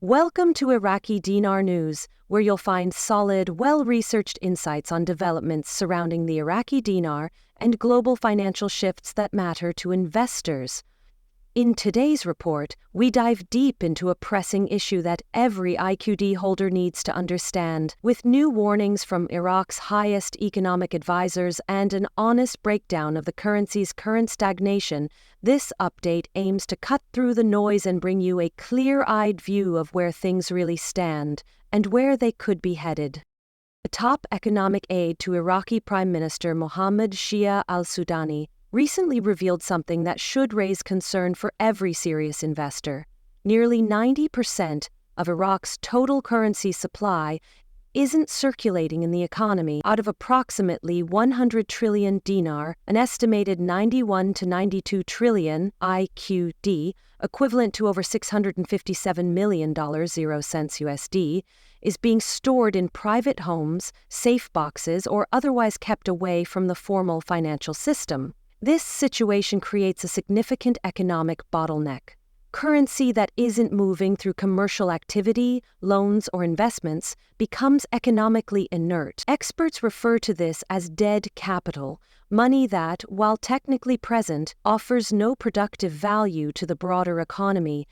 Welcome to Iraqi Dinar News, where you'll find solid, well-researched insights on developments surrounding the Iraqi dinar and global financial shifts that matter to investors. In today's report, we dive deep into a pressing issue that every IQD holder needs to understand. With new warnings from Iraq's highest economic advisors and an honest breakdown of the currency's current stagnation, this update aims to cut through the noise and bring you a clear-eyed view of where things really stand and where they could be headed. A top economic aide to Iraqi Prime Minister Mohammed Shia al-Sudani recently revealed something that should raise concern for every serious investor. Nearly 90% of Iraq's total currency supply isn't circulating in the economy. Out of approximately 100 trillion dinar, an estimated 91 to 92 trillion IQD, equivalent to over $657 million 0 cents USD, is being stored in private homes, safe boxes, or otherwise kept away from the formal financial system. This situation creates a significant economic bottleneck. Currency that isn't moving through commercial activity, loans, or investments becomes economically inert. Experts refer to this as dead capital, money that, while technically present, offers no productive value to the broader economy.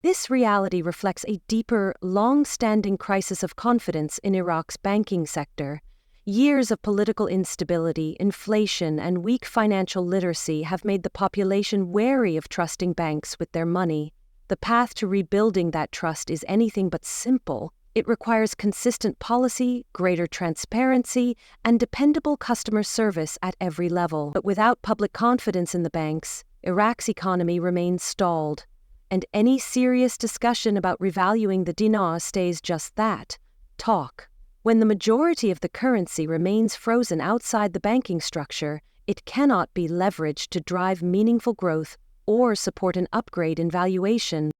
This reality reflects a deeper, long-standing crisis of confidence in Iraq's banking sector. Years of political instability, inflation, and weak financial literacy have made the population wary of trusting banks with their money. The path to rebuilding that trust is anything but simple. It requires consistent policy, greater transparency, and dependable customer service at every level. But without public confidence in the banks, Iraq's economy remains stalled, and any serious discussion about revaluing the dinar stays just that, talk. When the majority of the currency remains frozen outside the banking structure, it cannot be leveraged to drive meaningful growth or support an upgrade in valuation.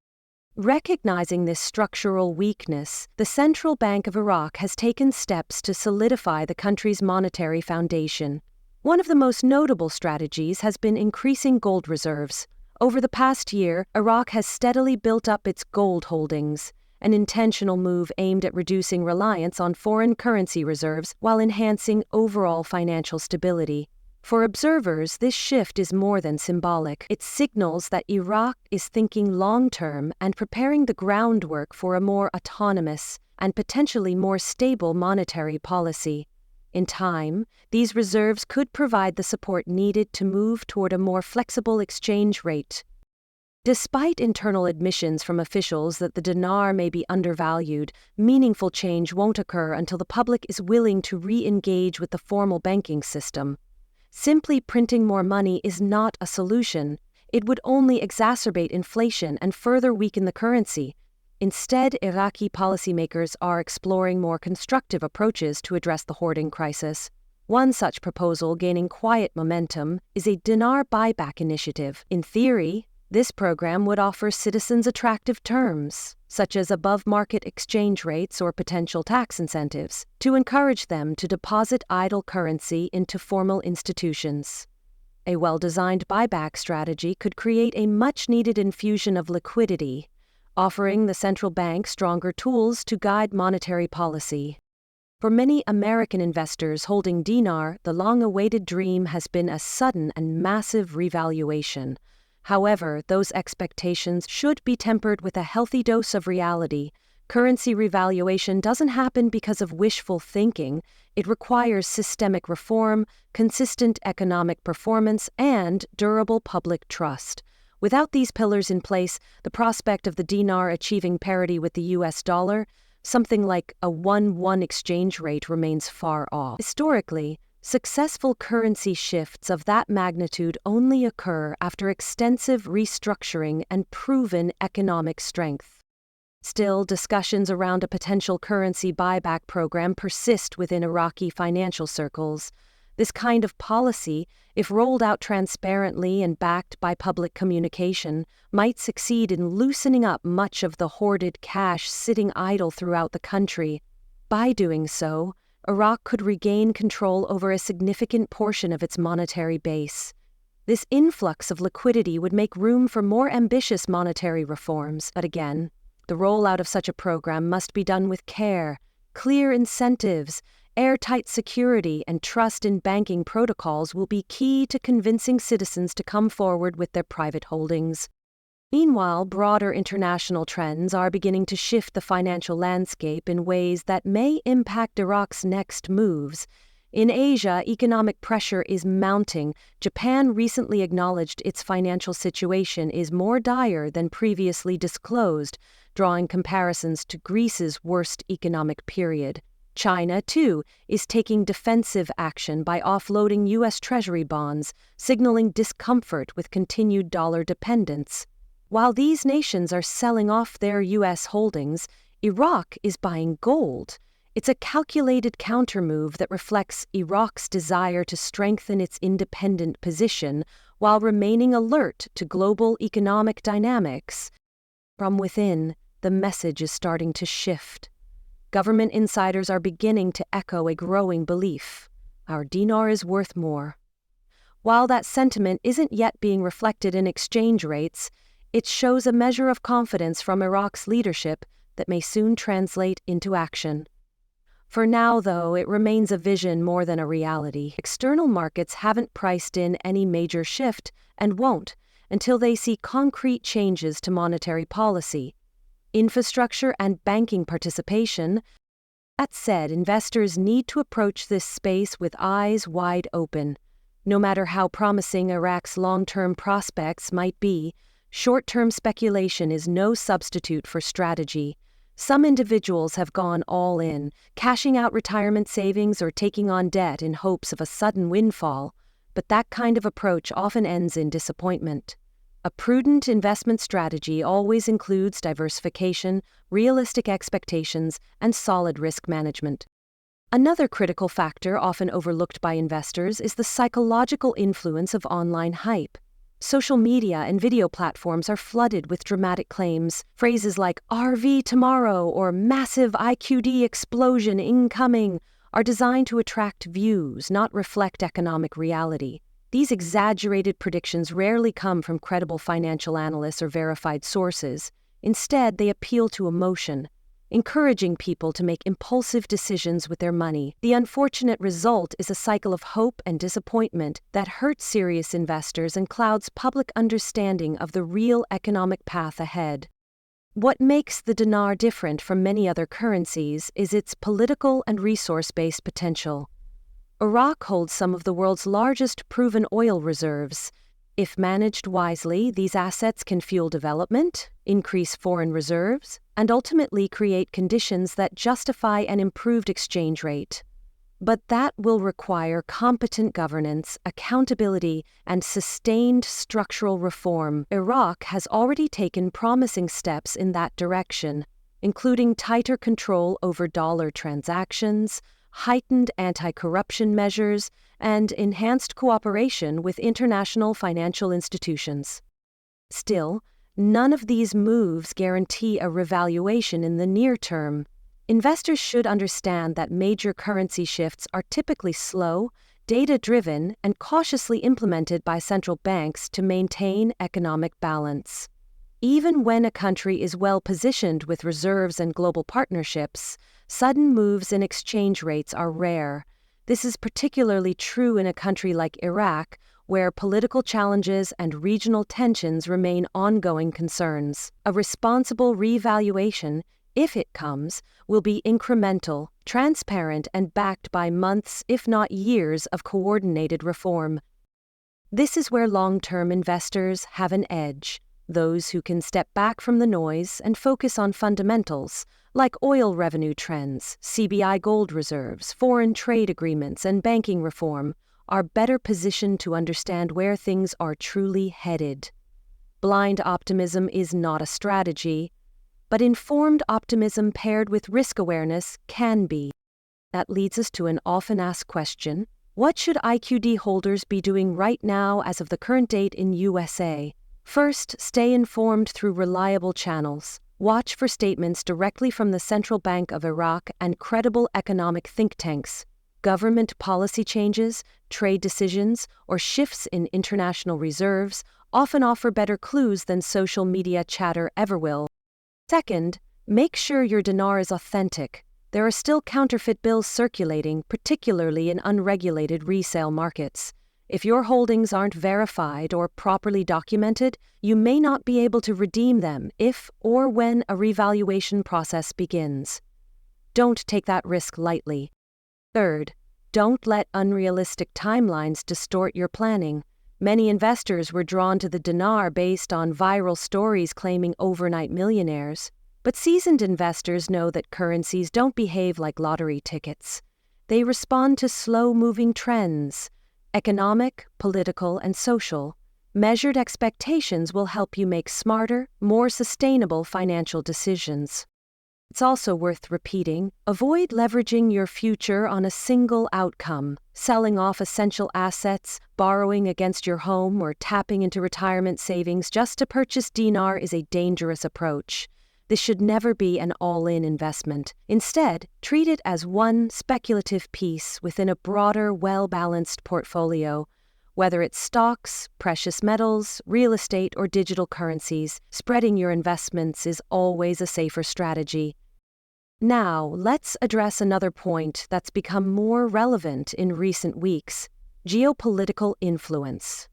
Recognizing this structural weakness, the Central Bank of Iraq has taken steps to solidify the country's monetary foundation. One of the most notable strategies has been increasing gold reserves. Over the past year, Iraq has steadily built up its gold holdings, an intentional move aimed at reducing reliance on foreign currency reserves while enhancing overall financial stability. For observers, this shift is more than symbolic. It signals that Iraq is thinking long-term and preparing the groundwork for a more autonomous and potentially more stable monetary policy. In time, these reserves could provide the support needed to move toward a more flexible exchange rate. Despite internal admissions from officials that the dinar may be undervalued, meaningful change won't occur until the public is willing to re-engage with the formal banking system. Simply printing more money is not a solution. It would only exacerbate inflation and further weaken the currency. Instead, Iraqi policymakers are exploring more constructive approaches to address the hoarding crisis. One such proposal gaining quiet momentum is a dinar buyback initiative. In theory, this program would offer citizens attractive terms, such as above-market exchange rates or potential tax incentives, to encourage them to deposit idle currency into formal institutions. A well-designed buyback strategy could create a much-needed infusion of liquidity, offering the central bank stronger tools to guide monetary policy. For many American investors holding dinar, the long-awaited dream has been a sudden and massive revaluation. However, those expectations should be tempered with a healthy dose of reality. Currency revaluation doesn't happen because of wishful thinking. It requires systemic reform, consistent economic performance, and durable public trust. Without these pillars in place, the prospect of the dinar achieving parity with the US dollar, something like a 1-1 exchange rate, remains far off. Historically, successful currency shifts of that magnitude only occur after extensive restructuring and proven economic strength. Still, discussions around a potential currency buyback program persist within Iraqi financial circles. This kind of policy, if rolled out transparently and backed by public communication, might succeed in loosening up much of the hoarded cash sitting idle throughout the country. By doing so, Iraq could regain control over a significant portion of its monetary base. This influx of liquidity would make room for more ambitious monetary reforms, but again, The rollout of such a program must be done with care, clear incentives, airtight security, and trust in banking protocols will be key to convincing citizens to come forward with their private holdings. Meanwhile, broader international trends are beginning to shift the financial landscape in ways that may impact Iraq's next moves. In Asia, economic pressure is mounting. Japan recently acknowledged its financial situation is more dire than previously disclosed, drawing comparisons to Greece's worst economic period. China, too, is taking defensive action by offloading U.S. Treasury bonds, signaling discomfort with continued dollar dependence. While these nations are selling off their U.S. holdings, Iraq is buying gold. It's a calculated countermove that reflects Iraq's desire to strengthen its independent position while remaining alert to global economic dynamics. From within, the message is starting to shift. Government insiders are beginning to echo a growing belief: our dinar is worth more. While that sentiment isn't yet being reflected in exchange rates, it shows a measure of confidence from Iraq's leadership that may soon translate into action. For now, though, it remains a vision more than a reality. External markets haven't priced in any major shift and won't until they see concrete changes to monetary policy, infrastructure, and banking participation. That said, investors need to approach this space with eyes wide open. No matter how promising Iraq's long-term prospects might be, short-term speculation is no substitute for strategy. Some individuals have gone all in, cashing out retirement savings or taking on debt in hopes of a sudden windfall, but that kind of approach often ends in disappointment. A prudent investment strategy always includes diversification, realistic expectations, and solid risk management. Another critical factor often overlooked by investors is the psychological influence of online hype. Social media and video platforms are flooded with dramatic claims. Phrases like RV tomorrow or massive IQD explosion incoming are designed to attract views, not reflect economic reality. These exaggerated predictions rarely come from credible financial analysts or verified sources. Instead, they appeal to emotion, encouraging people to make impulsive decisions with their money. The unfortunate result is a cycle of hope and disappointment that hurts serious investors and clouds public understanding of the real economic path ahead. What makes the dinar different from many other currencies is its political and resource-based potential. Iraq holds some of the world's largest proven oil reserves. If managed wisely, these assets can fuel development, increase foreign reserves, and ultimately create conditions that justify an improved exchange rate. But that will require competent governance, accountability, and sustained structural reform. Iraq has already taken promising steps in that direction, including tighter control over dollar transactions, heightened anti-corruption measures, and enhanced cooperation with international financial institutions. Still, none of these moves guarantee a revaluation in the near term. Investors should understand that major currency shifts are typically slow, data-driven, and cautiously implemented by central banks to maintain economic balance. Even when a country is well-positioned with reserves and global partnerships, sudden moves in exchange rates are rare. This is particularly true in a country like Iraq, where political challenges and regional tensions remain ongoing concerns. A responsible revaluation, if it comes, will be incremental, transparent, and backed by months, if not years, of coordinated reform. This is where long-term investors have an edge. Those who can step back from the noise and focus on fundamentals, like oil revenue trends, CBI gold reserves, foreign trade agreements, and banking reform, are better positioned to understand where things are truly headed. Blind optimism is not a strategy, but informed optimism paired with risk awareness can be. That leads us to an often asked question: what should IQD holders be doing right now as of the current date in USA? First, stay informed through reliable channels. Watch for statements directly from the Central Bank of Iraq and credible economic think tanks. Government policy changes, trade decisions, or shifts in international reserves often offer better clues than social media chatter ever will. Second, make sure your dinar is authentic. There are still counterfeit bills circulating, particularly in unregulated resale markets. If your holdings aren't verified or properly documented, you may not be able to redeem them if or when a revaluation process begins. Don't take that risk lightly. Third, don't let unrealistic timelines distort your planning. Many investors were drawn to the dinar based on viral stories claiming overnight millionaires. But seasoned investors know that currencies don't behave like lottery tickets. They respond to slow-moving trends, economic, political, and social. Measured expectations will help you make smarter, more sustainable financial decisions. It's also worth repeating, avoid leveraging your future on a single outcome. Selling off essential assets, borrowing against your home, or tapping into retirement savings just to purchase dinar is a dangerous approach. This should never be an all-in investment. Instead, treat it as one speculative piece within a broader, well-balanced portfolio. Whether it's stocks, precious metals, real estate, or digital currencies, spreading your investments is always a safer strategy. Now, let's address another point that's become more relevant in recent weeks: geopolitical influence.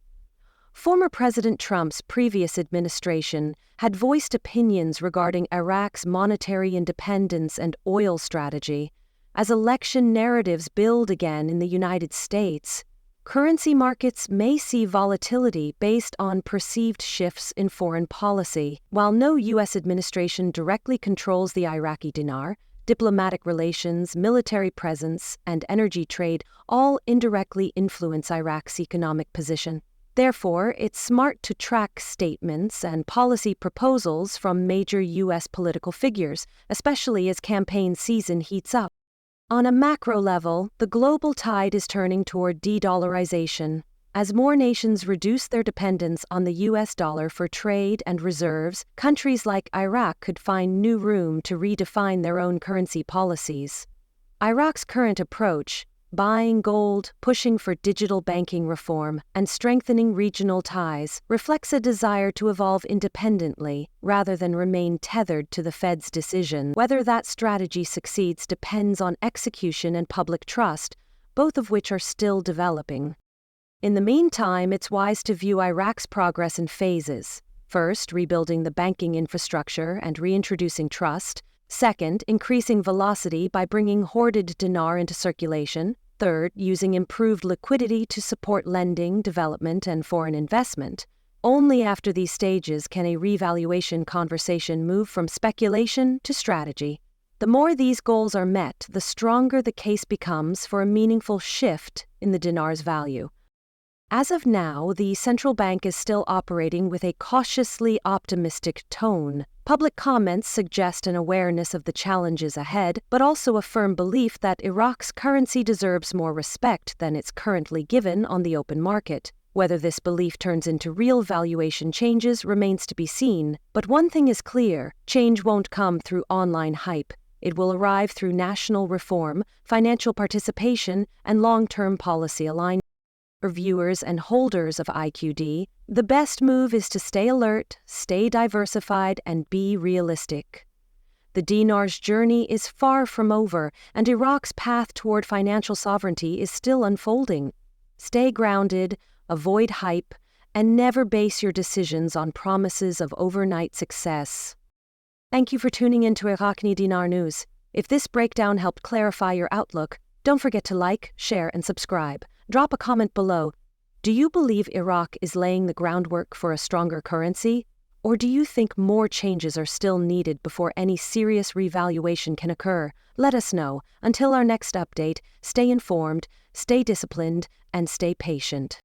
Former President Trump's previous administration had voiced opinions regarding Iraq's monetary independence and oil strategy. As election narratives build again in the United States, currency markets may see volatility based on perceived shifts in foreign policy. While no U.S. administration directly controls the Iraqi dinar, diplomatic relations, military presence, and energy trade all indirectly influence Iraq's economic position. Therefore, it's smart to track statements and policy proposals from major U.S. political figures, especially as campaign season heats up. On a macro level, the global tide is turning toward de-dollarization. As more nations reduce their dependence on the U.S. dollar for trade and reserves, countries like Iraq could find new room to redefine their own currency policies. Iraq's current approach, buying gold, pushing for digital banking reform, and strengthening regional ties, reflects a desire to evolve independently rather than remain tethered to the Fed's decision. Whether that strategy succeeds depends on execution and public trust, both of which are still developing. In the meantime, it's wise to view Iraq's progress in phases. First, rebuilding the banking infrastructure and reintroducing trust. Second, increasing velocity by bringing hoarded dinar into circulation. Third, using improved liquidity to support lending, development, and foreign investment. Only after these stages can a revaluation conversation move from speculation to strategy. The more these goals are met, the stronger the case becomes for a meaningful shift in the dinar's value. As of now, the central bank is still operating with a cautiously optimistic tone. Public comments suggest an awareness of the challenges ahead, but also a firm belief that Iraq's currency deserves more respect than it's currently given on the open market. Whether this belief turns into real valuation changes remains to be seen, but one thing is clear: change won't come through online hype. It will arrive through national reform, financial participation, and long-term policy alignment. For viewers and holders of IQD, the best move is to stay alert, stay diversified, and be realistic. The dinar's journey is far from over, and Iraq's path toward financial sovereignty is still unfolding. Stay grounded, avoid hype, and never base your decisions on promises of overnight success. Thank you for tuning in to Iraqi Dinar News. If this breakdown helped clarify your outlook, don't forget to like, share, and subscribe. Drop a comment below. Do you believe Iraq is laying the groundwork for a stronger currency? Or do you think more changes are still needed before any serious revaluation can occur? Let us know. Until our next update, stay informed, stay disciplined, and stay patient.